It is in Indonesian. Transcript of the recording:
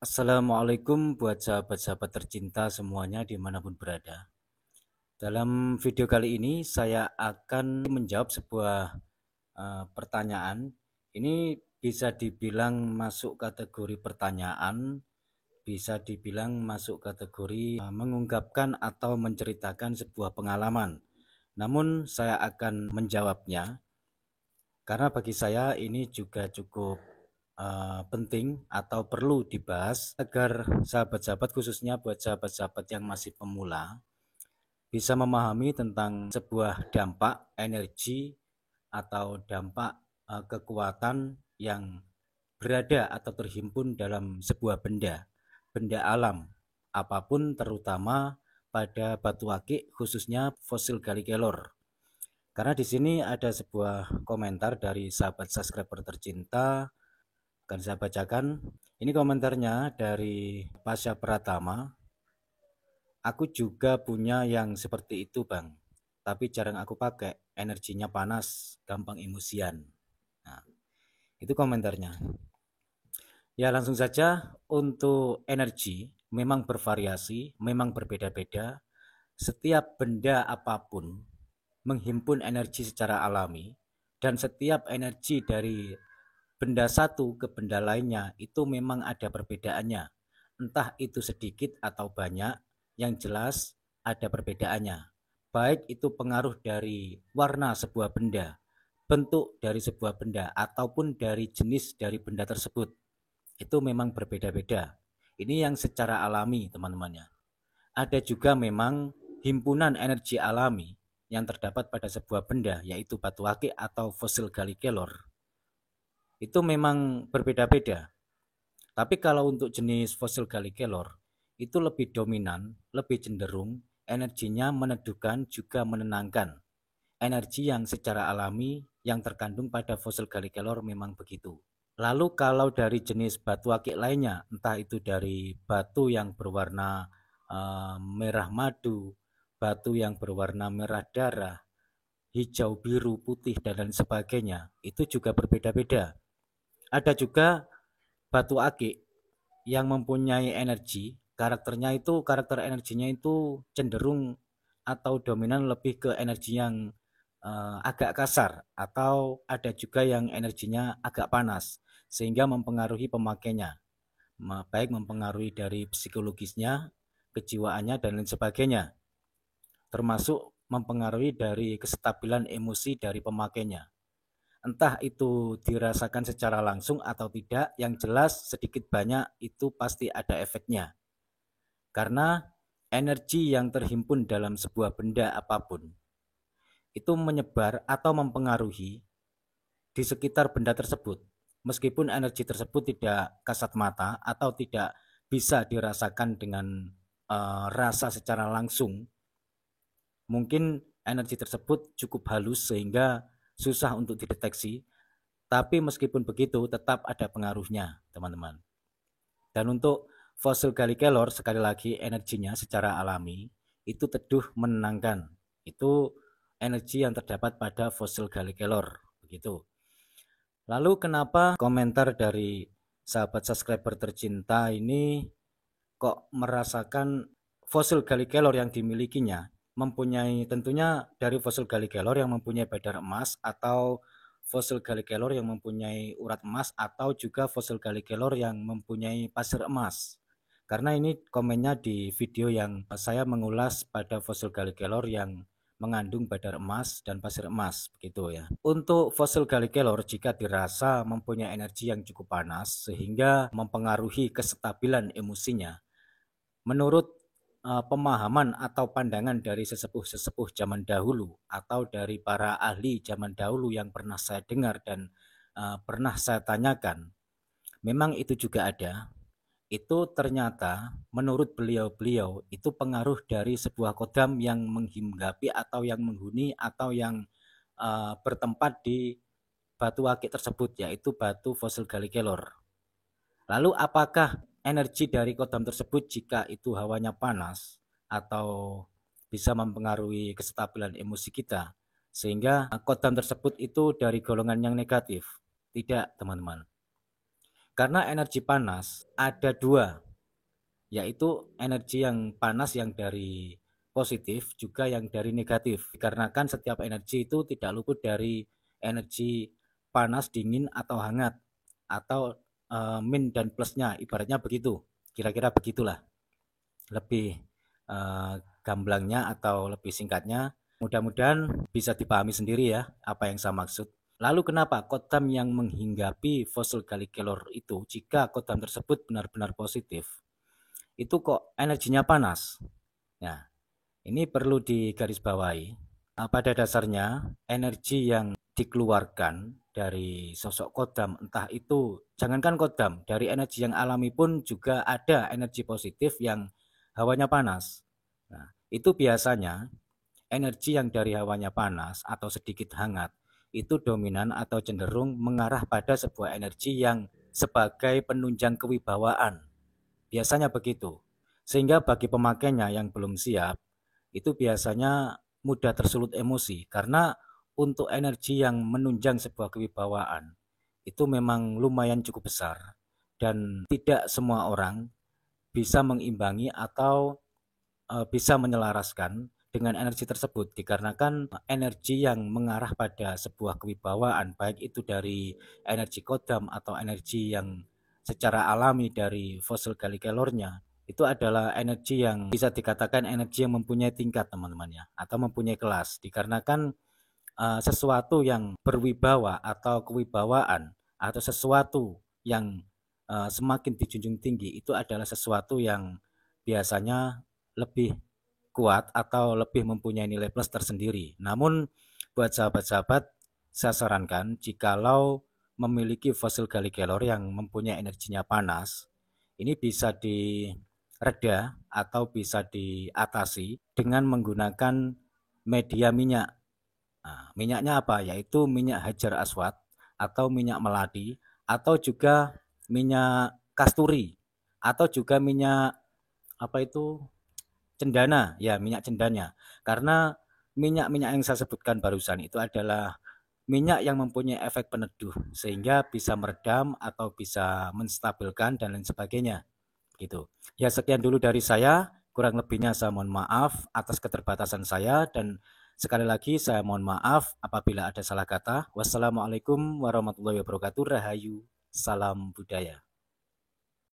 Assalamualaikum buat sahabat-sahabat tercinta semuanya dimanapun berada. Dalam video kali ini saya akan menjawab sebuah pertanyaan. Ini bisa dibilang masuk kategori pertanyaan, bisa dibilang masuk kategori mengungkapkan atau menceritakan sebuah pengalaman. Namun saya akan menjawabnya karena bagi saya ini juga cukup penting atau perlu dibahas agar sahabat-sahabat, khususnya buat sahabat-sahabat yang masih pemula, bisa memahami tentang sebuah dampak energi atau dampak kekuatan yang berada atau terhimpun dalam sebuah benda alam apapun, terutama pada batu akik khususnya fosil Gallikelor. Karena di sini ada sebuah komentar dari sahabat subscriber tercinta, akan saya bacakan. Ini komentarnya dari Pasha Pratama. Aku juga punya yang seperti itu, Bang. Tapi jarang aku pakai, energinya panas, gampang emosian. Nah, itu komentarnya. Ya, langsung saja untuk energi memang bervariasi, memang berbeda-beda. Setiap benda apapun menghimpun energi secara alami, dan setiap energi dari benda satu ke benda lainnya itu memang ada perbedaannya. Entah itu sedikit atau banyak, yang jelas ada perbedaannya. Baik itu pengaruh dari warna sebuah benda, bentuk dari sebuah benda, ataupun dari jenis dari benda tersebut. Itu memang berbeda-beda. Ini yang secara alami, teman-temannya. Ada juga memang himpunan energi alami yang terdapat pada sebuah benda, yaitu batu akik atau fosil Gallikelor. Itu memang berbeda-beda. Tapi kalau untuk jenis fosil Gallikelor, itu lebih dominan, lebih cenderung, energinya meneduhkan juga menenangkan. Energi yang secara alami yang terkandung pada fosil Gallikelor memang begitu. Lalu kalau dari jenis batu akik lainnya, entah itu dari batu yang berwarna merah madu, batu yang berwarna merah darah, hijau, biru, putih, dan lain sebagainya, itu juga berbeda-beda. Ada juga batu akik yang mempunyai energi, karakter energinya itu cenderung atau dominan lebih ke energi yang agak kasar, atau ada juga yang energinya agak panas, sehingga mempengaruhi pemakainya, baik mempengaruhi dari psikologisnya, kejiwaannya, dan lain sebagainya, termasuk mempengaruhi dari kestabilan emosi dari pemakainya. Entah itu dirasakan secara langsung atau tidak, yang jelas sedikit banyak itu pasti ada efeknya. Karena energi yang terhimpun dalam sebuah benda apapun itu menyebar atau mempengaruhi di sekitar benda tersebut. Meskipun energi tersebut tidak kasat mata atau tidak bisa dirasakan dengan rasa secara langsung, mungkin energi tersebut cukup halus sehingga susah untuk dideteksi. Tapi meskipun begitu tetap ada pengaruhnya, teman-teman. Dan untuk fosil Gallikelor, sekali lagi energinya secara alami itu teduh menenangkan. Itu energi yang terdapat pada fosil Gallikelor, begitu. Lalu kenapa komentar dari sahabat subscriber tercinta ini kok merasakan fosil Gallikelor yang dimilikinya mempunyai, tentunya dari fosil Gallikelor yang mempunyai badar emas, atau fosil Gallikelor yang mempunyai urat emas, atau juga fosil Gallikelor yang mempunyai pasir emas. Karena ini komennya di video yang saya mengulas pada fosil Gallikelor yang mengandung badar emas dan pasir emas, begitu ya. Untuk fosil Gallikelor, jika dirasa mempunyai energi yang cukup panas sehingga mempengaruhi kestabilan emosinya, menurut pemahaman atau pandangan dari sesepuh-sesepuh zaman dahulu atau dari para ahli zaman dahulu yang pernah saya dengar dan pernah saya tanyakan, memang itu juga ada. Itu ternyata menurut beliau-beliau itu pengaruh dari sebuah kodam yang menghinggapi atau yang menghuni atau yang bertempat di batu akik tersebut, yaitu batu fosil Gallikelor. Lalu apakah energi dari kodam tersebut, jika itu hawanya panas atau bisa mempengaruhi kestabilan emosi kita, sehingga kodam tersebut itu dari golongan yang negatif? Tidak, teman-teman. Karena energi panas ada dua, yaitu energi yang panas yang dari positif juga yang dari negatif. Dikarenakan setiap energi itu tidak luput dari energi panas, dingin atau hangat atau min dan plusnya, ibaratnya begitu. Kira-kira begitulah. Lebih gamblangnya atau lebih singkatnya. Mudah-mudahan bisa dipahami sendiri ya apa yang saya maksud. Lalu kenapa kodam yang menghinggapi fosil galikelor itu, jika kodam tersebut benar-benar positif, itu kok energinya panas? Nah, ini perlu digarisbawahi. Pada dasarnya, energi yang dikeluarkan dari sosok kodam, entah itu, jangankan kodam, dari energi yang alami pun juga ada energi positif yang hawanya panas. Nah, itu biasanya energi yang dari hawanya panas atau sedikit hangat, itu dominan atau cenderung mengarah pada sebuah energi yang sebagai penunjang kewibawaan. Biasanya begitu. Sehingga bagi pemakainya yang belum siap, itu biasanya mudah tersulut emosi karena untuk energi yang menunjang sebuah kewibawaan itu memang lumayan cukup besar dan tidak semua orang bisa mengimbangi atau bisa menyelaraskan dengan energi tersebut, dikarenakan energi yang mengarah pada sebuah kewibawaan, baik itu dari energi kodam atau energi yang secara alami dari fosil galikelornya, itu adalah energi yang bisa dikatakan energi yang mempunyai tingkat, teman-teman ya, atau mempunyai kelas, dikarenakan sesuatu yang berwibawa atau kewibawaan atau sesuatu yang semakin dijunjung tinggi itu adalah sesuatu yang biasanya lebih kuat atau lebih mempunyai nilai plus tersendiri. Namun buat sahabat-sahabat, saya sarankan jikalau memiliki fosil galikelor yang mempunyai energinya panas, ini bisa direda atau bisa diatasi dengan menggunakan media minyak. Nah, minyaknya apa? Yaitu minyak hajar aswad atau minyak melati atau juga minyak kasturi atau juga minyak apa itu cendana, ya minyak cendana. Karena minyak-minyak yang saya sebutkan barusan itu adalah minyak yang mempunyai efek peneduh sehingga bisa meredam atau bisa menstabilkan dan lain sebagainya. Gitu. Ya sekian dulu dari saya, kurang lebihnya saya mohon maaf atas keterbatasan saya dan sekali lagi saya mohon maaf apabila ada salah kata. Wassalamualaikum warahmatullahi wabarakatuh. Rahayu. Salam budaya.